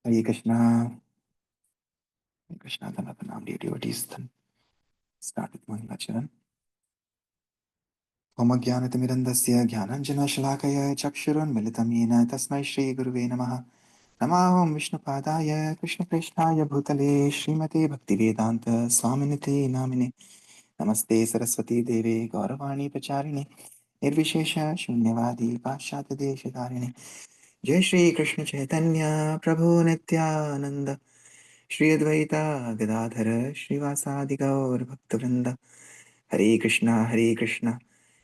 Hare Krishna. Hare Krishna, Dhanapranam, dear devotees. Start with Mangalacharan. Om Jnanatimirandasya Jnananjana-shalakaya Chakshurunmilitam Yena Tasmai Shri Guruve Namaha. Namahom Vishnupadaya Krishna Krishnaya Bhutale Srimate Bhaktivedanta Swaminite Namine. Namaste Saraswati Deve Gauravani Pacharine Nirvishesha Shunyavadi Pashyata Deshadarine. Jai Shri Krishna Chaitanya Prabhu Nityananda Shri Advaita Gadadhara Srivasadi Gaur Bhaktivinoda Hare Krishna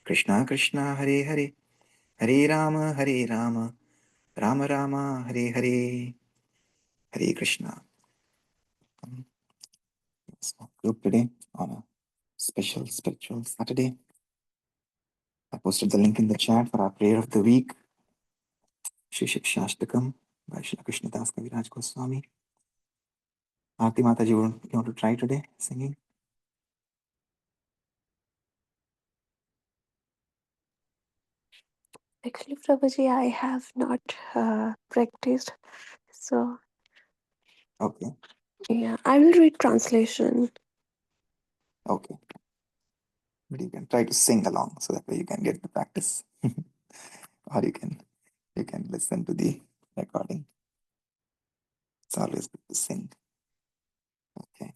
Krishna Krishna Hare Hare Hare Rama Rama Rama Hare Hare. Hare Krishna. Small group today on a special spiritual Saturday. I posted the link in the chat for our prayer of the week. Shri Shikshashtakam by Shri Krishna Das Kaviraj Goswami. Aarti Mataji, you want to try today singing? Actually, Prabhuji, I have not practiced. So, Okay. yeah, I will read translation. Okay. But you can try to sing along so that way you can get the practice. Or you can listen to the recording. It's always good to sing. Okay.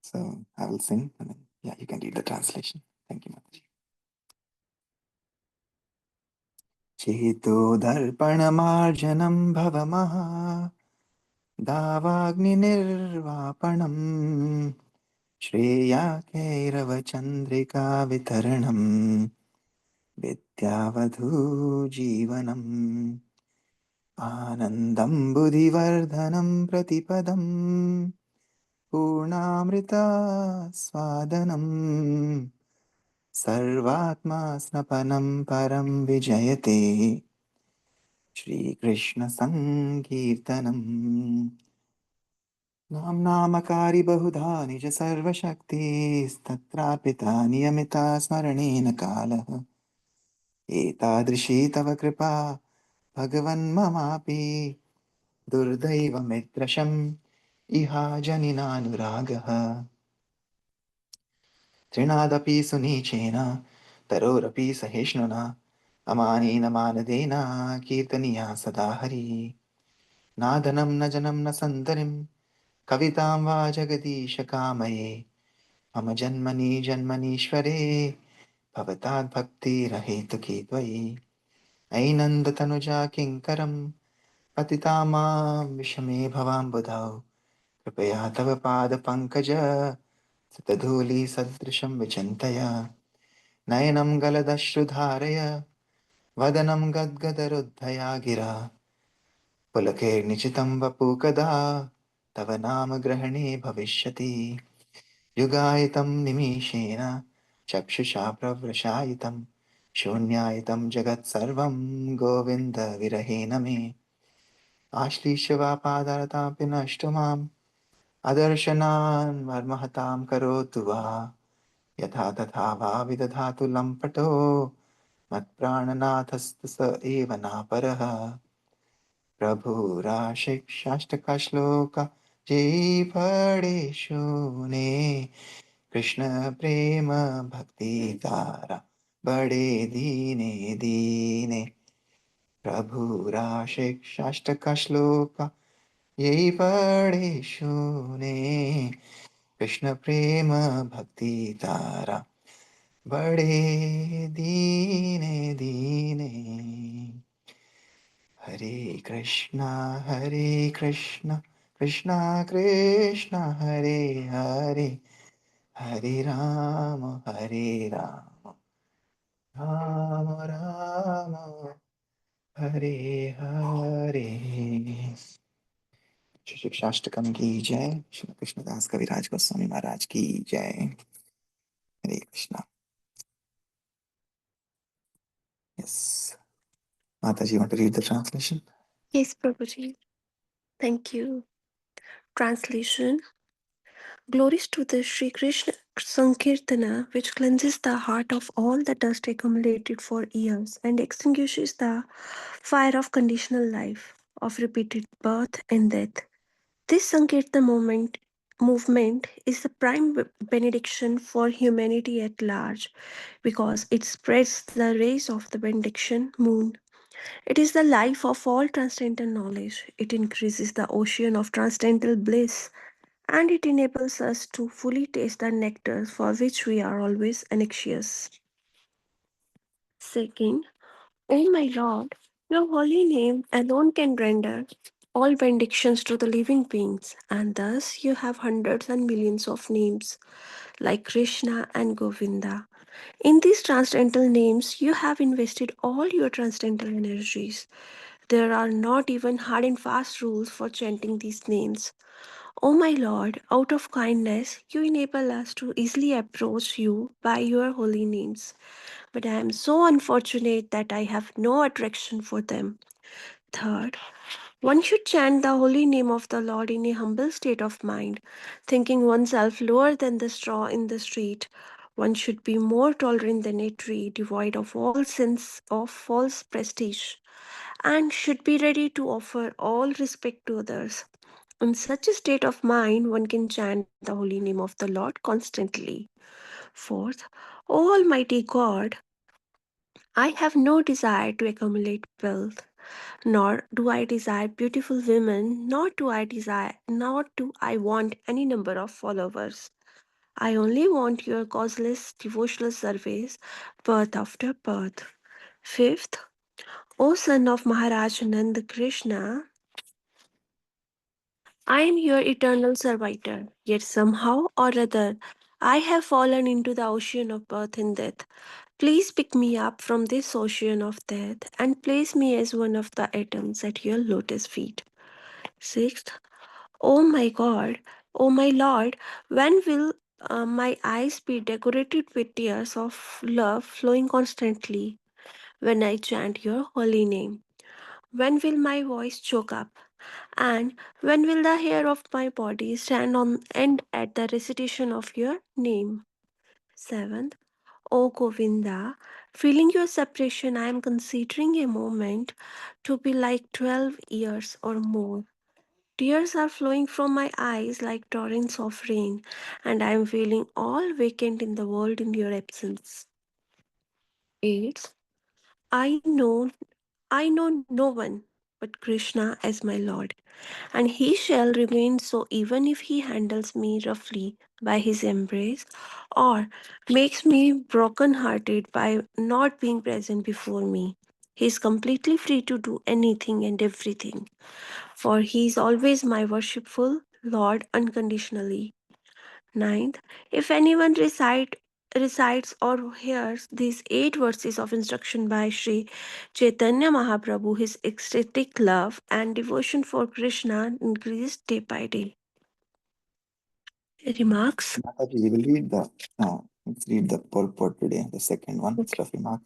So I will sing and then you can read the translation. Thank you, Mataji. Cheto darpanamarjanam bhavamaha davagninirvapanam Shreyakairava vitaranam Vidyavadhu Jivanam Anandam Buddhivardhanam Pratipadam Purnamrita Swadanam Sarvatma Snapanam Param Vijayate Shri Krishna Sankirtanam Nam Namakari Bahudha Nija Sarva Shakti Statrapita Niyamita Smaranena Kalaha एतादृशी तव कृपा भगवन्ममापि दुर्दैवमित्रशम् इहा जनिनानुरागः तृणादपि सुनीचेन तरोरपि सहिष्णुना अमानेन मानदेन कीर्तनीया सदा हरि नादनं न जनं न सन्दरिं कवितां वा जगदीशकामये मम जन्मनि जन्मनीश्वरे भवताद्भक्तिरहेतुकी त्वयि ऐनन्दतनुजा किङ्करं पतिता मां विषमे भवाम्बुधौ कृपया तव पादपङ्कज सतधूलिसदृशं विचिन्तय नयनं गलदश्रुधारय वदनं गद्गदरुद्धया गिरा पुलकेर्निचितं वपु कदा तव नाम ग्रहणे भविष्यति युगायितं निमीषेण चक्षुषा प्रवृशायितं शून्यायितं जगत्सर्वं गोविन्दविरहेण मे आश्लीष्य वा पादारतापि नष्टु माम् अदर्शनान् मर्महतां करोतु वा यथा तथा वा विदधातु लम्पटो मत्प्राणनाथस्तु स एव नापरः प्रभुराशिक्षाष्टकश्लोक जयी फणेषु ने कृष्ण प्रेम भक्ति तारा बड़े दीने दीने प्रभुराशिक्षाष्टकश्लोक यही पढ़े शूने कृष्ण प्रेम भक्ति तारा बड़े दीने दीने हरे कृष्णा कृष्णा कृष्णा हरे हरे हरे राम राम राम हरे हरे श्री शिक्षाष्टकम की जय श्री कृष्णदास कविराज गोस्वामी महाराज की जय हरे कृष्णा यस माता जी want to read the translation Yes, Prabhuji. Thank you. Translation. Glories to the Sri Krishna Sankirtana, which cleanses the heart of all the dust accumulated for years and extinguishes the fire of conditional life. of repeated birth and death. This Sankirtan movement is the prime benediction for humanity at large because it spreads the rays of the benediction moon. It is the life of all transcendental knowledge. It increases the ocean of transcendental bliss and it enables us to fully taste the nectar for which we are always anxious. Second, O my Lord, your holy name alone can render all benedictions to the living beings, and thus you have hundreds and millions of names like Krishna and Govinda. In these transcendental names, you have invested all your transcendental energies. There are not even hard and fast rules for chanting these names. O my Lord, out of kindness, you enable us to easily approach you by your holy names. But I am so unfortunate that I have no attraction for them. Third, one should chant the holy name of the Lord in a humble state of mind, thinking oneself lower than the straw in the street. One should be more tolerant than a tree, devoid of all sense of false prestige, and should be ready to offer all respect to others. In such a state of mind, one can chant the holy name of the Lord constantly. Fourth, O Almighty God, I have no desire to accumulate wealth, nor do I desire beautiful women, nor do I want any number of followers. I only want your causeless devotional service, birth after birth. Fifth, O son of Maharaj Nanda Krishna, I am your eternal servitor, yet somehow or other I have fallen into the ocean of birth and death. Please pick me up from this ocean of death and place me as one of the atoms at your lotus feet. Sixth, O my God, O my Lord, when will my eyes be decorated with tears of love flowing constantly when I chant your holy name? When will my voice choke up? And when will the hair of my body stand on end at the recitation of your name? Seventh, O Govinda, feeling your separation, I am considering a moment to be like 12 years or more. Tears are flowing from my eyes like torrents of rain, and I am feeling all vacant in the world in your absence. 8. I know I know no one but Krishna as my Lord, and he shall remain so even if he handles me roughly by his embrace, or makes me broken hearted by not being present before me. He is completely free to do anything and everything, for he is always my worshipful Lord unconditionally. Ninth, if anyone recites or hears these 8 verses of instruction by Sri Chaitanya Mahaprabhu, his ecstatic love and devotion for Krishna increases day by day. Remarks? Mataji, we will read the let's read the purport today, the second one, Okay. stuff remark.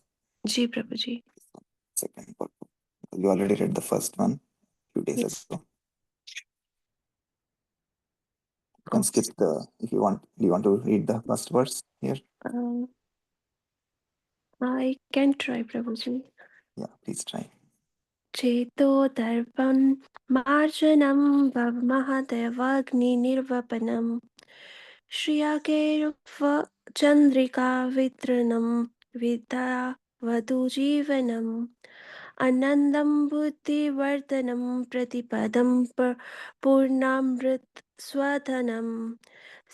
Ji Prabhuji. Second purport. You already read the first one a few days Yes. ago. You can Okay. skip the if you want. Do you want to read the first verse here? I can try, Prabhuji. Yeah, please try. चेतो दर्पं मार्जनं भवमहदेवाग्निर्वपनं श्रियाकेर्वचन्द्रिका वितृणं विद्या वधूजीवनम् आनन्दं बुद्धिवर्धनं प्रतिपदं पूर्णामृत स्वधनं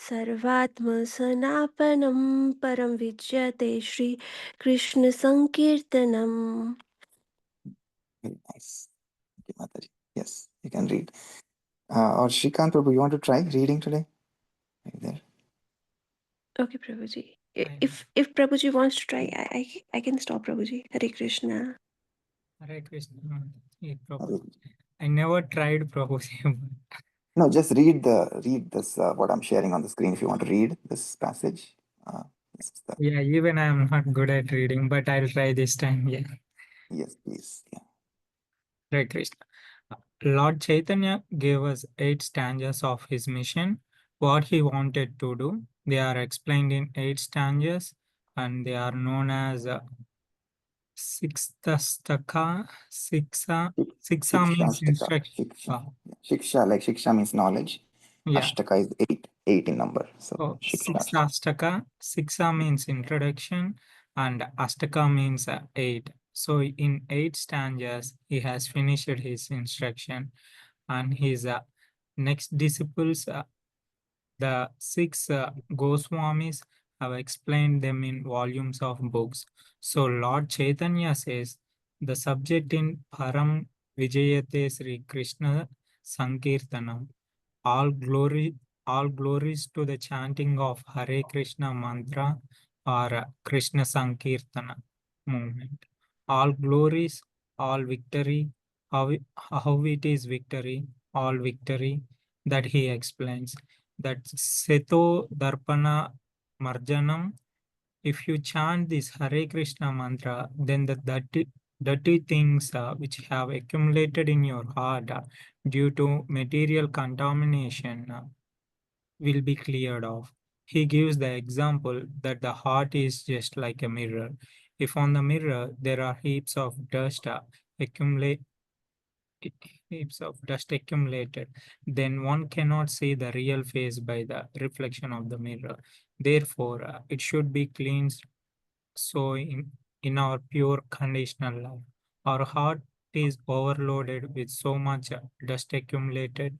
सर्वात्मसनापनं परं विज्यते श्रीकृष्णसङ्कीर्तनम्. Very nice. Okay, Mataji. Yes, you can read. Or Shrikant Prabhu, you want to try reading today? Are you there? Okay, Prabhuji. If Prabhuji wants to try, I can stop Prabhuji. Hare Krishna. Hare Krishna. Hey, Prabhu. Hare- I never tried Prabhu. No, just read this what I'm sharing on the screen. If you want to read this passage, this is the Yeah, even I am not good at reading, but I'll try this time. Yeah. yes, please. Yeah. Hare Krishna. Lord Chaitanya gave us 8 stanzas of his mission, what he wanted to do. They are explained in 8 stanzas and they are known as Sikstastaka, Siksa means Shikshashtaka. instruction. Shiksha. Shiksha, like Shiksha means knowledge. Yeah. Ashtaka is 8, 8 in number. So So Shikshashtaka. Siksastaka, Siksa means introduction and Astaka means 8. So in 8 stanzas, he has finished his instruction, and his next disciples, the 6 Goswamis, have explained them in volumes of books. So Lord Chaitanya says the subject in Param Vijayate Sri Krishna Sankirtanam. All glories to the chanting of Hare Krishna mantra or Krishna Sankirtana movement. All glories, all victory, how it is victory, all victory, that he explains. That Seto Darpana Marjanam, if you chant this Hare Krishna mantra, then the dirty things which have accumulated in your heart due to material contamination will be cleared off. He gives the example that the heart is just like a mirror. If on the mirror there are accumulate heaps of dust accumulated, then one cannot see the real face by the reflection of the mirror. Therefore, it should be cleansed. So in our pure conditional life, our heart is overloaded with so much dust accumulated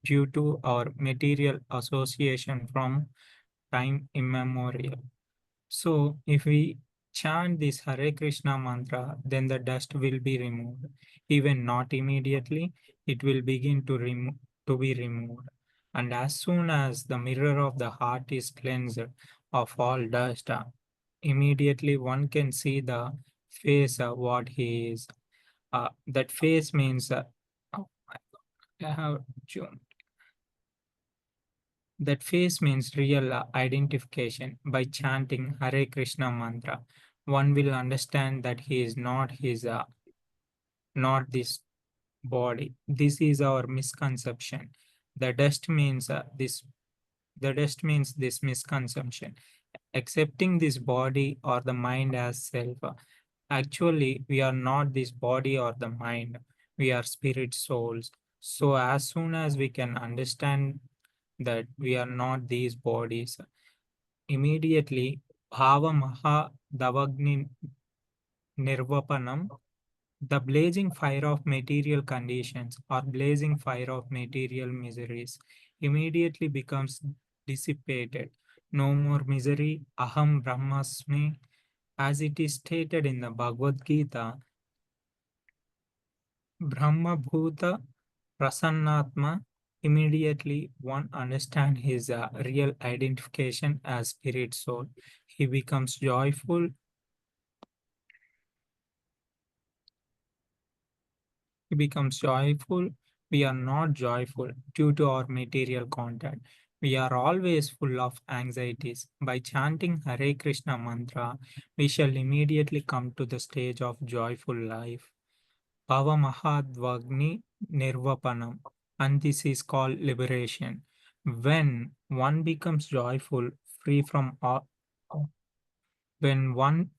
due to our material association from time immemorial. So if we chant this Hare Krishna mantra, then the dust will be removed. Even not immediately, it will begin to be removed. And as soon as the mirror of the heart is cleansed of all dust, immediately one can see the face of what he is. That face means, oh my God, I have zoomed. That face means real identification. By chanting Hare Krishna mantra, one will understand that he is not this body. This is our misconception. The dust means this misconception. Accepting this body or the mind as self. Actually, we are not this body or the mind. We are spirit souls. So as soon as we can understand that we are not these bodies, immediately Bhava Maha Davagni Nirvapanam, the blazing fire of material conditions or blazing fire of material miseries, immediately becomes dissipated. No more misery, Aham Brahmasmi, as it is stated in the Bhagavad Gita, Brahma Bhuta Prasannatma. Immediately one understands his real identification as spirit soul. He becomes joyful. He becomes joyful. We are not joyful due to our material content. We are always full of anxieties. By chanting Hare Krishna mantra, we shall immediately come to the stage of joyful life. Pavamahadvagni Nirvapanam, and this is called liberation. When one becomes joyful, free from all, when one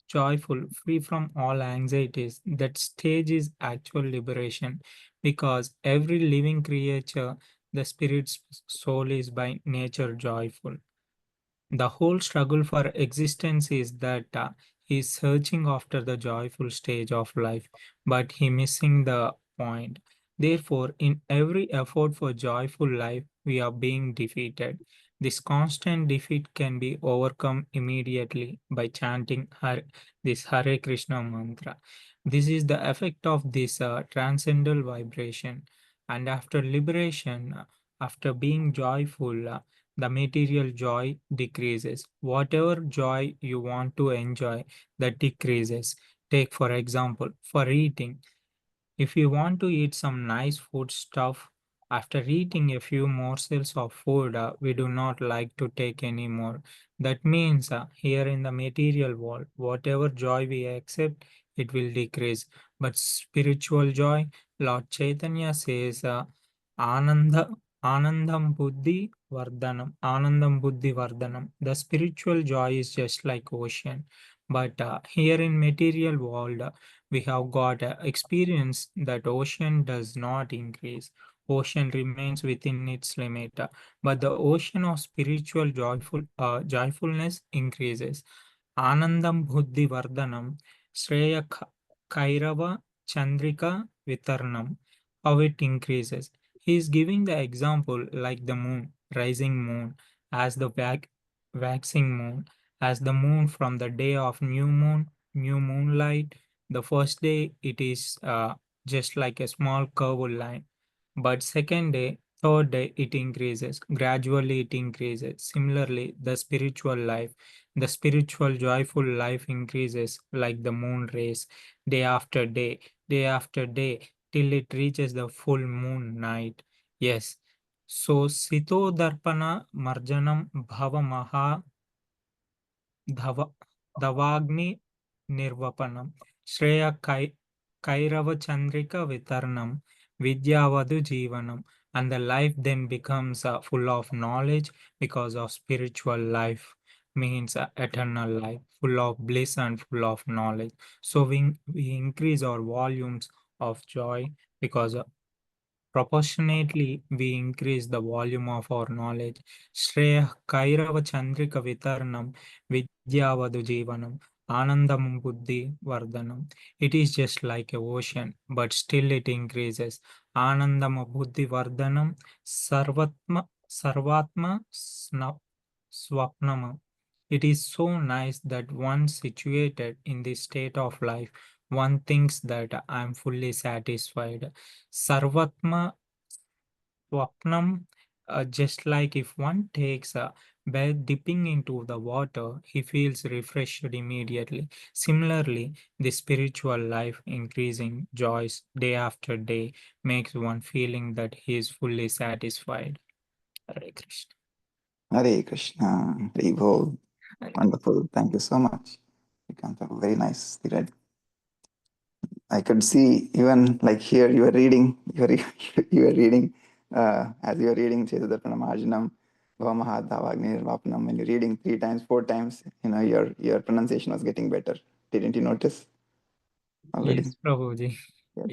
joyful, free from all anxieties, that stage is actual liberation, because every living creature, the spirit's soul is by nature joyful. The whole struggle for existence is that he is searching after the joyful stage of life, but he missing the point. Therefore, in every effort for joyful life, we are being defeated. This constant defeat can be overcome immediately by chanting this Hare Krishna mantra. This is the effect of this transcendental vibration. And after liberation, after being joyful, the material joy decreases. Whatever joy you want to enjoy, that decreases. Take, for example, for eating. If you want to eat some nice food stuff, after eating a few morsels of food, we do not like to take any more. That means here in the material world, whatever joy we accept, it will decrease. But spiritual joy, Lord Chaitanya says, Ananda, Anandam Buddhi Vardhanam, Anandam Buddhi Vardhanam. The spiritual joy is just like ocean. But here in material world, we have got experience that ocean does not increase. Ocean remains within its limit, but the ocean of spiritual joyfulness increases. Anandam Buddhi Vardhanam, Shreya Kairava Chandrika Vitarnam. How it increases. He is giving the example like the moon, rising moon, as the waxing moon, as the moon from the day of new moonlight. The first day it is just like a small curved line, but second day, third day it increases. Gradually it increases. Similarly, the spiritual joyful life increases like the moon rays, day after day, till it reaches the full moon night. Yes. So Sito Darpana Marjanam Bhava Maha Dhava Davagni Nirvapanam Shreya Kairava Chandrika Vitarnam Vidyavadu Jivanam, and the life then becomes full of knowledge because of spiritual life means eternal life, full of bliss and full of knowledge. So we increase our volumes of joy because proportionately, we increase the volume of our knowledge. Shreya Kairava Chandrika Vitarnam Vidyavadu Jivanam Anandam Buddhi Vardhanam. It is just like a ocean, but still it increases. Anandam Buddhi Vardhanam Sarvatma Swapnama. It is so nice that once situated in this state of life, one thinks that I am fully satisfied. Sarvatma Swapnam, just like if one takes a bath dipping into the water, he feels refreshed immediately. Similarly, the spiritual life increasing joys day after day makes one feeling that he is fully satisfied. Hare Krishna. Hare Krishna. Hare Bol. Wonderful. Thank you so much. Very nicely read. I could see even like here you were reading, you were reading, as you were reading Chetudarpana Marjanam, Bhavamahadhavagni Nirvapanam, when you're reading 3 times, 4 times, your pronunciation was getting better. Didn't you notice already? Yes, Prabhuji. Yes.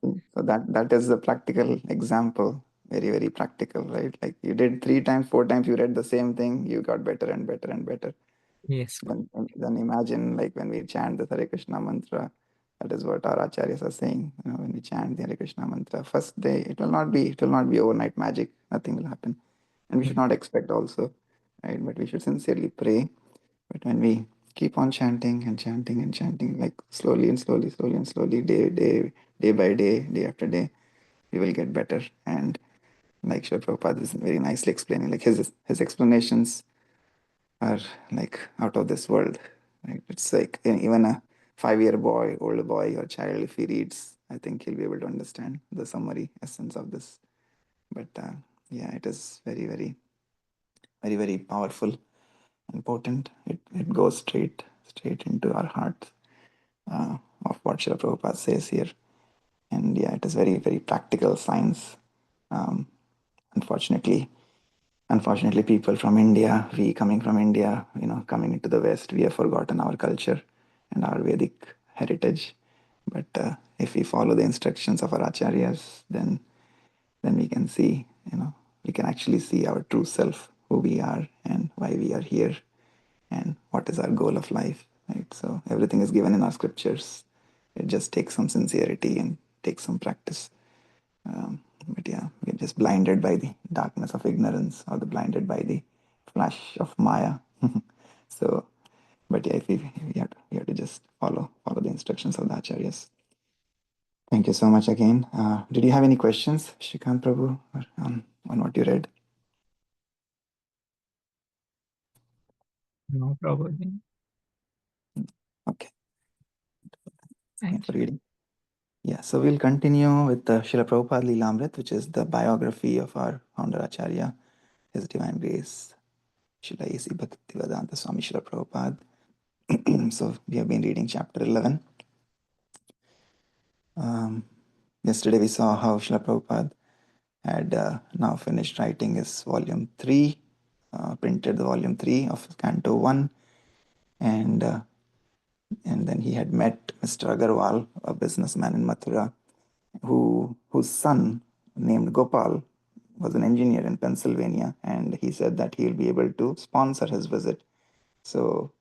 Yeah. So that is the practical example. Very, very practical, right? Like you did 3 times, 4 times, you read the same thing, you got better and better and better. Yes. Then imagine like when we chant the Hare Krishna mantra, that is what our acharyas are saying. When we chant the Hare Krishna mantra, first day it will not be overnight magic. Nothing will happen, and we should not expect also, right? But we should sincerely pray. But when we keep on chanting and chanting and chanting, like slowly and slowly, slowly and slowly, day by day, day after day, we will get better. And like Srila Prabhupada is very nicely explaining, like his explanations are like out of this world. Right? It's like even a 5-year boy, older boy or child, if he reads, I think he'll be able to understand the summary essence of this. But yeah, it is very, very, very, very powerful and potent. It goes straight into our heart of what Srila Prabhupada says here. And yeah, it is very, very practical science. Um, unfortunately, people from India, we coming from India, coming into the West, we have forgotten our culture and our Vedic heritage. But if we follow the instructions of our acharyas, then we can see, we can actually see our true self, who we are and why we are here and what is our goal of life, right? So everything is given in our scriptures. It just takes some sincerity and takes some practice. But yeah, we're just blinded by the darkness of ignorance or the blinded by the flash of Maya. So, but yeah, if we have to just follow the instructions of the acharyas. Thank you so much again. Did you have any questions, Shrikant Prabhu, on what you read? No, Prabhuji. Okay, Thank for you. reading. Yeah, so we'll continue with the Srila Prabhupada Lilamrit, which is the biography of our founder Acharya, His Divine Grace, Srila A.C. Bhaktivedanta Swami Srila Prabhupada. So we have been reading chapter 11. Yesterday we saw how Srila Prabhupada had now finished writing his volume 3, printed the volume 3 of Canto 1, and then he had met Mr. Agarwal, a businessman in Mathura, whose son, named Gopal, was an engineer in Pennsylvania, and he said that he'll be able to sponsor his visit. So,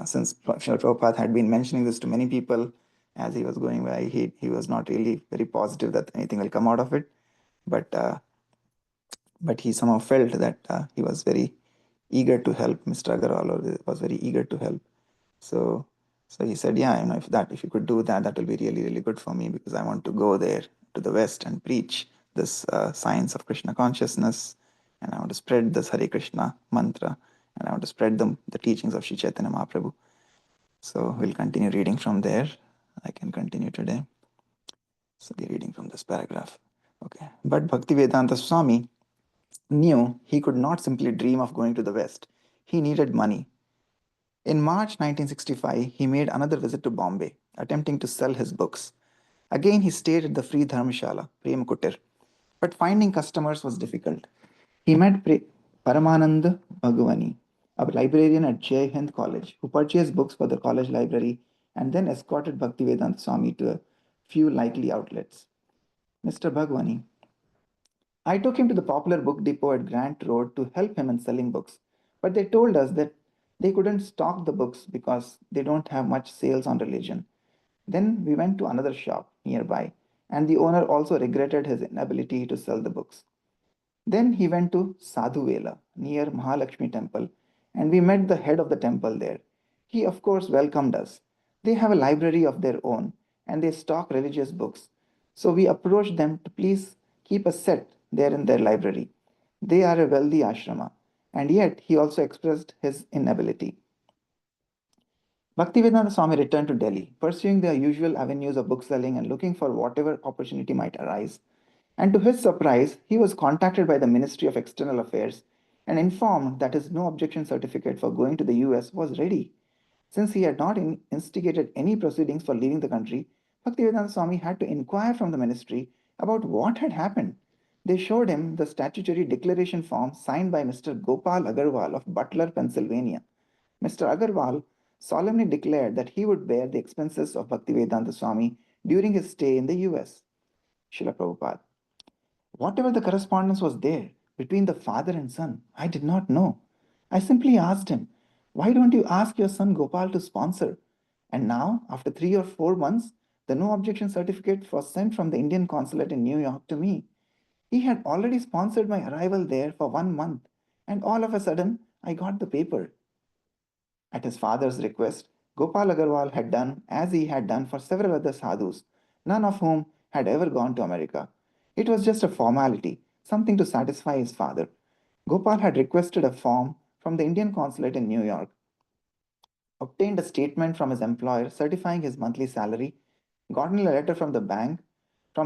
since Srila Prabhupada had been mentioning this to many people as he was going by, he was not really very positive that anything will come out of it, but he somehow felt that he was very eager to help Mr. Agarwal, or was very eager to help. So he said, yeah, if you could do that, that will be really, really good for me, because I want to go there to the West and preach this science of Krishna consciousness, and I want to spread this Hare Krishna mantra, and I want to spread the teachings of Sri Chaitanya Mahaprabhu. So we'll continue reading from there. I can continue today. So we're reading from this paragraph. Okay. But Bhaktivedanta Swami knew he could not simply dream of going to the West. He needed money. In March 1965, he made another visit to Bombay, attempting to sell his books. Again, he stayed at the free Dharmshala, Prem Kutir, but finding customers was difficult. He met Paramanand Bhagwani, a librarian at Jai Hind College, who purchased books for the college library and then escorted Bhaktivedanta Swami to a few likely outlets. Mr. Bhagwani, I took him to the popular book depot at Grant Road to help him in selling books, but they told us that they couldn't stock the books because they don't have much sales on religion. Then we went to another shop nearby, and the owner also regretted his inability to sell the books. Then he went to Sadhuvela near Mahalakshmi temple, and we met the head of the temple there. He, of course, welcomed us. They have a library of their own, and they stock religious books. So we approached them to please keep a set there in their library. They are a wealthy ashrama, and yet he also expressed his inability. Bhaktivedanta Swami returned to Delhi, pursuing the usual avenues of bookselling and looking for whatever opportunity might arise. And to his surprise, he was contacted by the Ministry of External Affairs and informed that his no objection certificate for going to the US was ready. Since he had not instigated any proceedings for leaving the country, Bhaktivedanta Swami had to inquire from the ministry about what had happened. They showed him the statutory declaration form signed by Mr. Gopal Agarwal of Butler, Pennsylvania. Mr. Agarwal solemnly declared that he would bear the expenses of Bhaktivedanta Swami during his stay in the US. Srila Prabhupada. Whatever the correspondence was there between the father and son, I did not know. I simply asked him, why don't you ask your son Gopal to sponsor? And now, after 3 or 4 months, the no objection certificate was sent from the Indian consulate in New York to me. He had already sponsored my arrival there for 1 month, and all of a sudden, I got the paper. At his father's request, Gopal Agarwal had done as he had done for several other sadhus, none of whom had ever gone to America. It was just a formality, something to satisfy his father. Gopal had requested a form from the Indian consulate in New York, obtained a statement from his employer certifying his monthly salary, gotten a letter from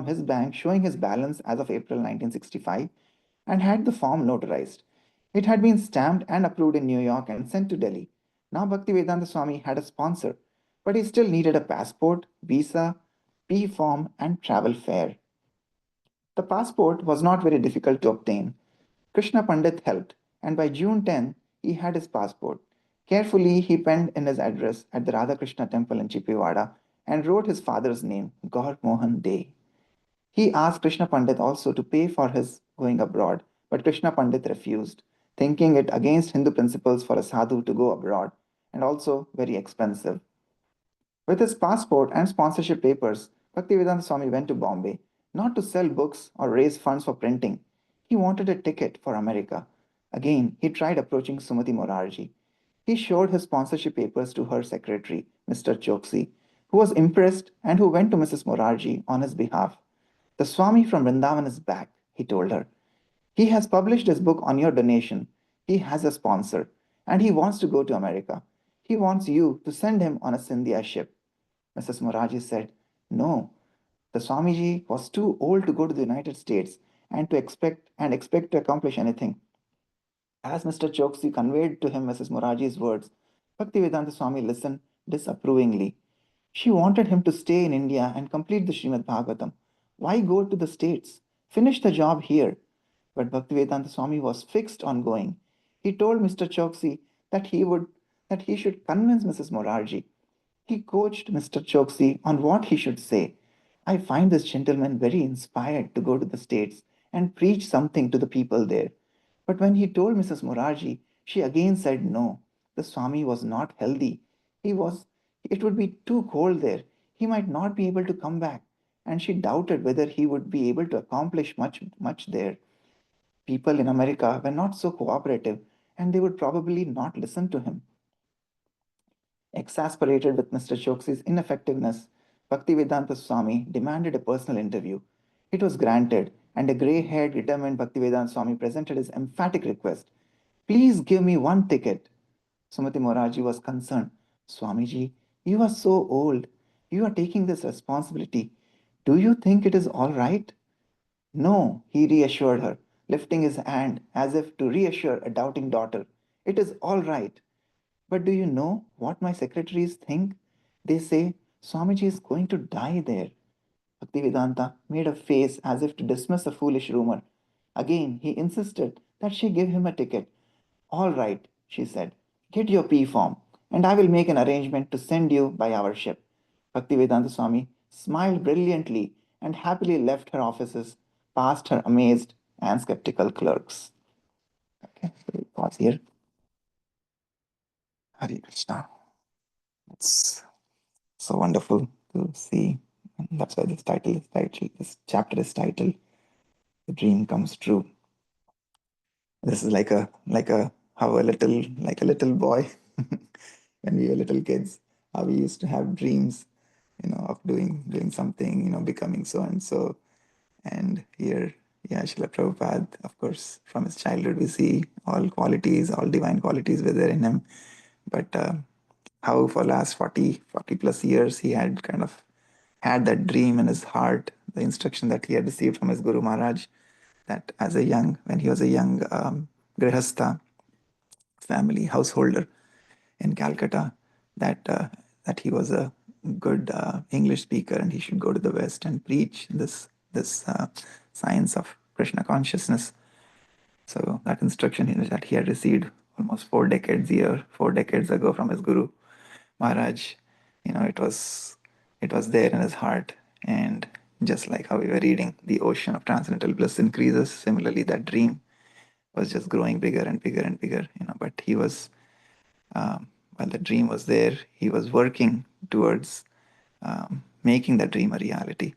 his bank showing his balance as of April 1965, and had the form notarized. It had been stamped and approved in New York and sent to Delhi. Now Bhaktivedanta Swami had a sponsor, but he still needed a passport, visa, P form, and travel fare. The passport was not very difficult to obtain. Krishna Pandit helped, and by June 10, he had his passport. Carefully, he penned in his address at the Radha Krishna temple in Chippiwada and wrote his father's name, Gaur Mohan Dey. He asked Krishna Pandit also to pay for his going abroad, but Krishna Pandit refused, thinking it against Hindu principles for a sadhu to go abroad and also very expensive. With his passport and sponsorship papers, Bhaktivedanta Swami went to Bombay, not to sell books or raise funds for printing. He wanted a ticket for America. Again, he tried approaching Sumati Morarji. He showed his sponsorship papers to her secretary, Mr. Choksi, who was impressed and who went to Mrs. Morarji on his behalf. The Swami from Vrindavan is back, he told her. He has published his book on your donation. He has a sponsor, and he wants to go to America. He wants you to send him on a Scindia ship. Mrs. Moraji said, no, the Swamiji was too old to go to the United States and to expect to accomplish anything. As Mr. Choksi conveyed to him Mrs. Moraji's words, Bhaktivedanta Swami listened disapprovingly. She wanted him to stay in India and complete the Srimad Bhagavatam. Why go to the States? Finish the job here. But Bhaktivedanta Swami was fixed on going. He told Mr. Choksi that he should convince Mrs. Morarji. He coached Mr. Choksi on what he should say. I find this gentleman very inspired to go to the States and preach something to the people there. But when he told Mrs. Morarji, she again said no. The Swami was not healthy. It would be too cold there. He might not be able to come back. And she doubted whether he would be able to accomplish much there. People in America were not so cooperative, and they would probably not listen to him. Exasperated with Mr. Choksi's ineffectiveness, Bhaktivedanta Swami demanded a personal interview. It was granted, and a grey-haired, determined Bhaktivedanta Swami presented his emphatic request. Please give me one ticket. Sumati Morarji was concerned. Swamiji, you are so old. You are taking this responsibility. Do you think it is all right? No, he reassured her, lifting his hand as if to reassure a doubting daughter. It is all right. But do you know what my secretaries think? They say Swamiji is going to die there. Bhaktivedanta made a face as if to dismiss a foolish rumor. Again, he insisted that she give him a ticket. All right, she said, get your P form, and I will make an arrangement to send you by our ship. Bhaktivedanta Swami smiled brilliantly and happily left her offices, past her amazed and skeptical clerks. Okay, so we pause here. Hare Krishna. It's so wonderful to see. And that's why this chapter is titled The Dream Comes True. This is like a little boy when we were little kids, how we used to have dreams, of doing something, becoming so and so. And here, yeah, Srila Prabhupada, of course, from his childhood, we see all divine qualities were there in him. But how for last 40 plus years, he had kind of had that dream in his heart, the instruction that he had received from his Guru Maharaj, that when he was a young Grihastha family householder in Calcutta, that he was a good English speaker and he should go to the West and preach this science of Krishna consciousness. So that instruction that he had received almost 4 decades ago from his Guru Maharaj, it was there in his heart. And just like how we were reading, the ocean of transcendental bliss increases. Similarly, that dream was just growing bigger and bigger and bigger. But he was, while the dream was there, he was working towards making that dream a reality.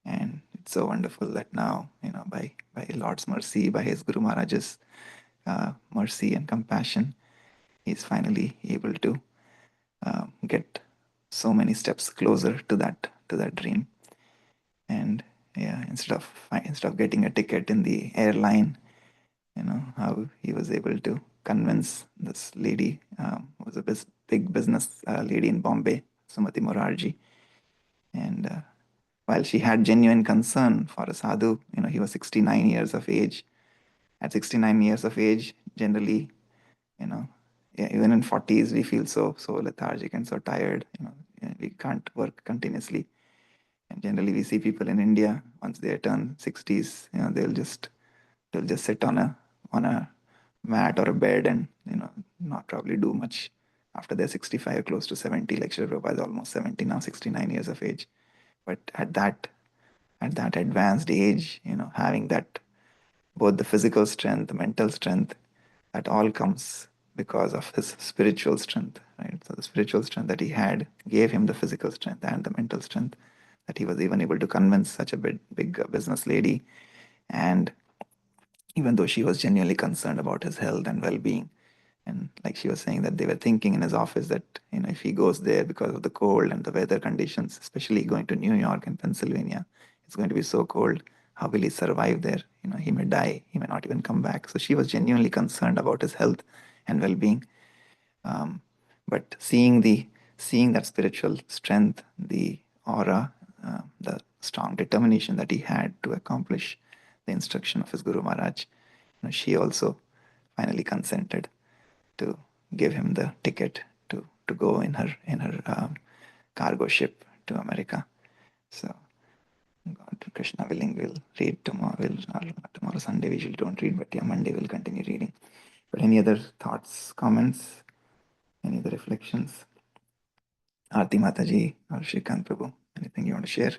And it's so wonderful that now, by Lord's mercy, by his Guru Maharaj's mercy and compassion, he's finally able to get so many steps closer to that dream. And yeah, instead of getting a ticket in the airline, how he was able to convince this lady, who was a big business lady in Bombay, Sumati Morarji. And while she had genuine concern for a sadhu, he was 69 years of age. At 69 years of age, generally, even in 40s, we feel so lethargic and so tired. We can't work continuously. And generally, we see people in India, once they turn 60s, they'll just sit on a mat or a bed and not probably do much after they're 65, close to 70. Like Srila Prabhupada is almost 70 now, 69 years of age. But at that advanced age, having that, both the physical strength, the mental strength, that all comes because of his spiritual strength, right? So the spiritual strength that he had gave him the physical strength and the mental strength, that he was even able to convince such a big business lady. And even though she was genuinely concerned about his health and well-being, and like she was saying that they were thinking in his office that if he goes there because of the cold and the weather conditions, especially going to New York and Pennsylvania, it's going to be so cold. How will he survive there? He may die. He may not even come back. So she was genuinely concerned about his health and well-being. But seeing that spiritual strength, the aura, the strong determination that he had to accomplish the instruction of his Guru Maharaj, she also finally consented to give him the ticket to go in her cargo ship to America. So God But Krishna willing, we'll read tomorrow. Tomorrow Sunday we usually don't read, but yeah, Monday we'll continue reading. But any other thoughts, comments, any other reflections? Aarti Mataji or Shrikant Prabhu, anything you want to share?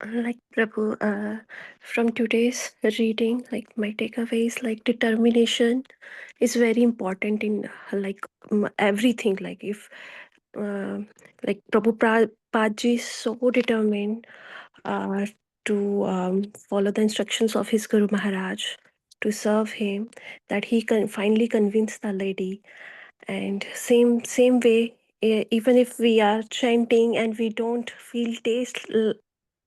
Like Prabhu, from today's reading, like my takeaways, like determination is very important in everything. Like if like Prabhupada is so determined uh, to follow the instructions of his Guru Maharaj, to serve him, that he can finally convince the lady. And same way, even if we are chanting and we don't feel taste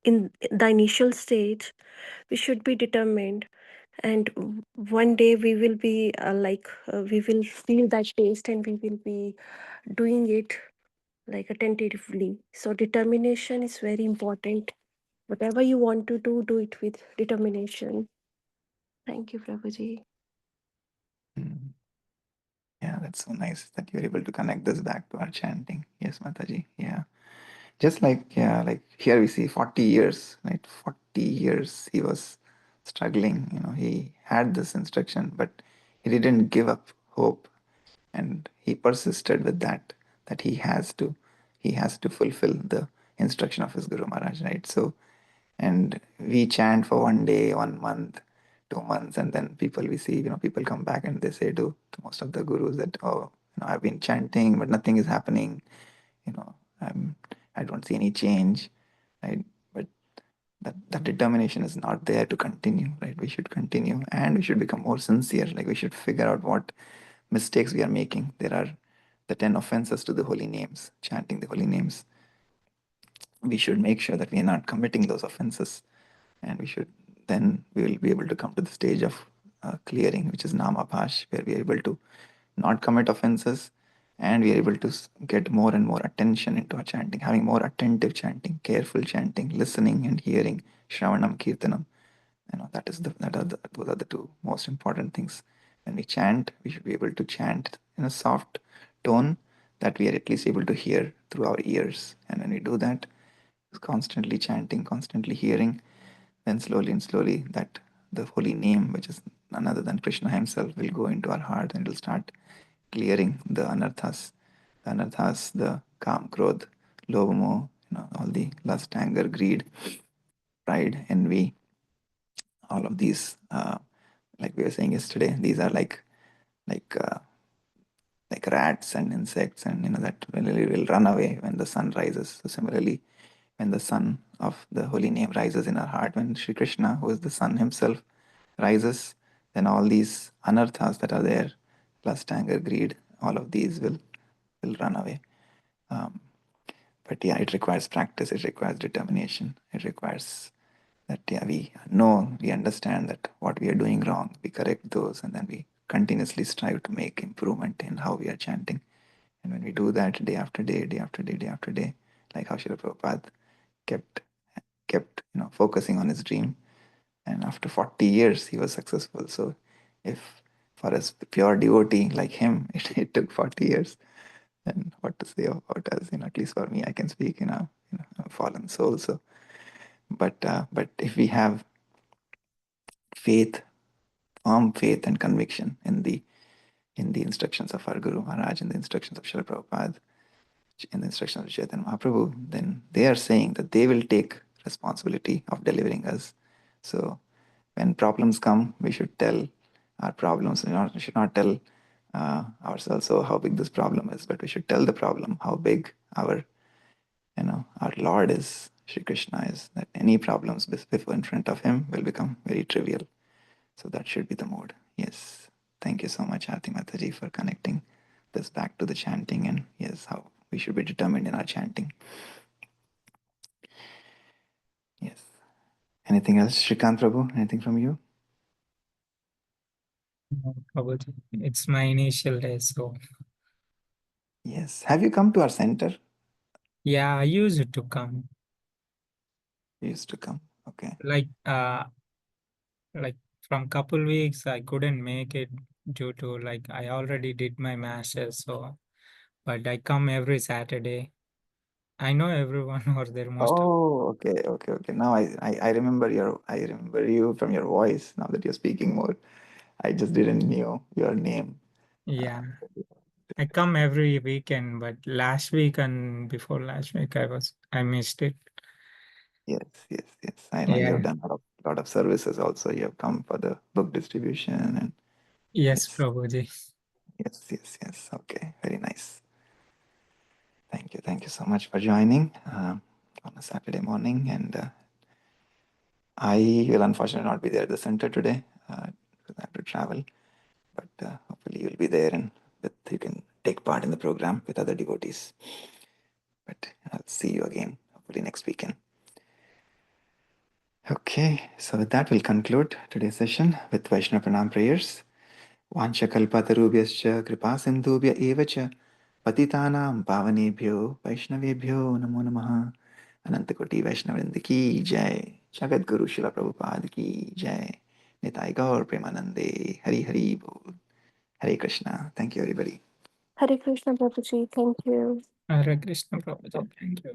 in the initial stage, we should be determined. And one day we will be we will feel that taste and we will be doing it like attentively. So determination is very important. Whatever you want to do it with determination. Thank you, Prabhuji. Mm. Yeah, that's so nice that you're able to connect this back to our chanting. Yes, Mataji. Yeah. Just like, yeah, like here we see 40 years, right? 40 years he was struggling. He had this instruction, but he didn't give up hope, and he persisted with that he has to fulfill the instruction of his Guru Maharaj, right? So, and we chant for one day, 1 month, 2 months, and then we see, people come back and they say to most of the gurus that, oh, I've been chanting, but nothing is happening. You know, I don't see any change, right? But that determination is not there to continue, right? We should continue and we should become more sincere. Like we should figure out what mistakes we are making. There are the 10 offenses to the holy names, chanting the holy names. We should make sure that we are not committing those offenses, and we will be able to come to the stage of clearing, which is namapash, where we are able to not commit offenses, and we are able to get more and more attention into our chanting, having more attentive chanting, careful chanting, listening and hearing, shravanam, kirtanam. Those are the two most important things. When we chant, we should be able to chant in a soft tone that we are at least able to hear through our ears. And when we do that, constantly chanting, constantly hearing, then slowly and slowly that the holy name, which is none other than Krishna himself, will go into our heart and will start clearing the anarthas. The anarthas, the kam, krodh, lobha, all the lust, anger, greed, pride, envy, all of these, like we were saying yesterday, these are like uh, rats and insects, and that will run away when the sun rises. So similarly, when the sun of the holy name rises in our heart, when Sri Krishna, who is the sun himself, rises, then all these anarthas that are there, lust, anger, greed, all of these will run away. But yeah, it requires practice, it requires determination, it requires that we understand that what we are doing wrong, we correct those, and then we continuously strive to make improvement in how we are chanting. And when we do that day after day, day after day, day after day, like how Srila Prabhupada kept focusing on his dream, and after 40 years he was successful. So if for a pure devotee like him it took 40 years, then what to say about us? At least for me, I can speak, I'm a fallen soul. So but if we have faith, firm faith and conviction in the instructions of our Guru Maharaj, in the instructions of Srila Prabhupada, in the instructions of Chaitanya Mahaprabhu, then they are saying that they will take responsibility of delivering us. So when problems come, we should tell our problems. We should not tell ourselves, oh, how big this problem is, but we should tell the problem how big our Lord is, Shri Krishna is. That any problems before in front of him will become very trivial. So that should be the mode. Yes. Thank you so much, Aarti Mataji, for connecting this back to the chanting, and yes, how we should be determined in our chanting. Yes. Anything else, Shrikant Prabhu? Anything from you? No, Prabhuji. It's my initial day, so Yes. Have you come to our center? yeah, I used to come. You used to come. Okay. Like from couple weeks I couldn't make it due to I already did my masters, so but I come every Saturday. I know everyone over there, most of. Oh, okay. Now I remember you from your voice. Now that you're speaking more, I just didn't know your name. Yeah. I come every weekend, but last week and before last week I missed it. Yes. I know you Yeah. have done lot of services also. You have come for the book distribution and Yes, yes, Prabhuji. yes. Okay, very nice. Thank you so much for joining on a Saturday morning. And I will unfortunately not be there at the center today because I have to travel. But hopefully you'll be there and you can take part in the program with other devotees. But I'll see you again hopefully next weekend. Okay, so with that we'll conclude today's session with Vaishnava Pranam prayers. वाञ्छकल्पतरुभ्यश्च कृपासिन्धुभ्य एव च पतितानां पावनेभ्यो वैष्णवेभ्यो नमो नमः। अनंतकोटि वैष्णववृंद की जय। जगत गुरु शिला प्रभुपाद की जय। निताई गौर प्रेमानंदे। हरि हरि बोल। हरे Krishna. Thank you everybody. Hare Krishna, Prabhuji. Thank you. Hare Krishna, Prabhuji. Thank you.